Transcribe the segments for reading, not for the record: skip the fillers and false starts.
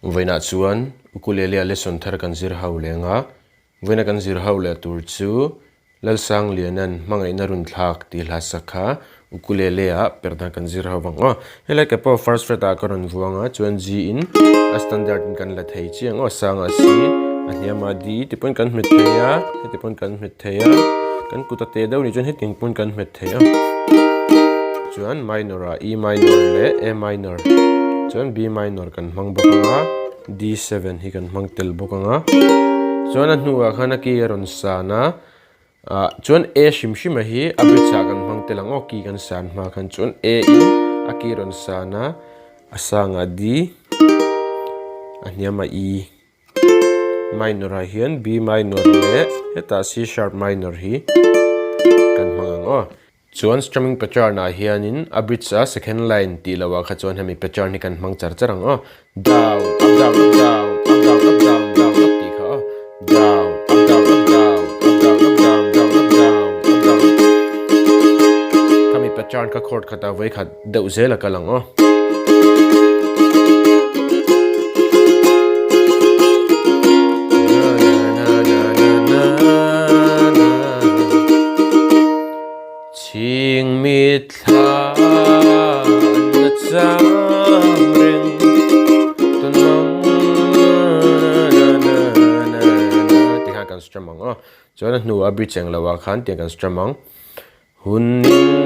Vaina chuan ukulele a lesson thar kan zir ho lenga vaina kan zir ho le tur chu Lalsangliana Hmangaihna Runthlak ti hlasakha ukulele a Perhdan kan zir ho wanga helai ka po first fret a karon vuanga chuan G in a standard in kan la thei chiang sanga si aniama di ti pon kan hmet theya ti pon kan hmet theya kan kuta te dau ni chuan he ting pon kan hmet theya chuan minor a E minor le A minor chuan B minor kan hmang bokanga D7 hi kan hmang tel bokanga chuan a hnuwa khana ki ron sana chuan A shim hi abritsa kan hmang telang ki kan san ma khan chuan A in a ki ron sana asanga D aniama E minor a hian B minor le heta C sharp minor hi kan hmangang chuan strumming pattern a hianin abritsa second line ti lawa kha chuan hemi pattern ni kan hmang char charang down up down up down up down up down down up ti kha down up down up down up down up down down up down up down kami pattern ka chord khata vai kha deuh zela kalang Ching mit tha na chang reng ton mang na ti ha kan strum chuan nu a bri cheng lawa khan ti kan strum hun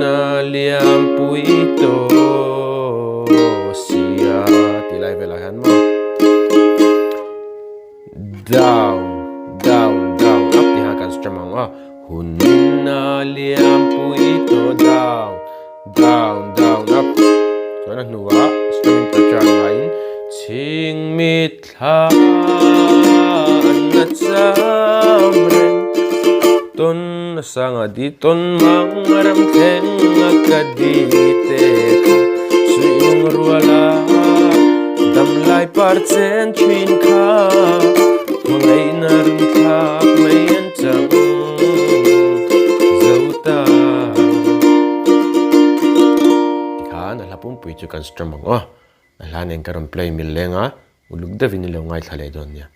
na liam pui to sia ti lai vela han mo down down down up ti ha kan strum hun na liam pui to down down down up chuan hnuwa strumming pattern line ching mit tha na cham reng ton sanga di ton mang ram theng ka di te suing ruala dam lai par chen chin kha Hmangaihna Runthlak mai an chang lapum pui chu kan strum hala nen karon play mil lenga uluk da vinilo ngai thlale don nia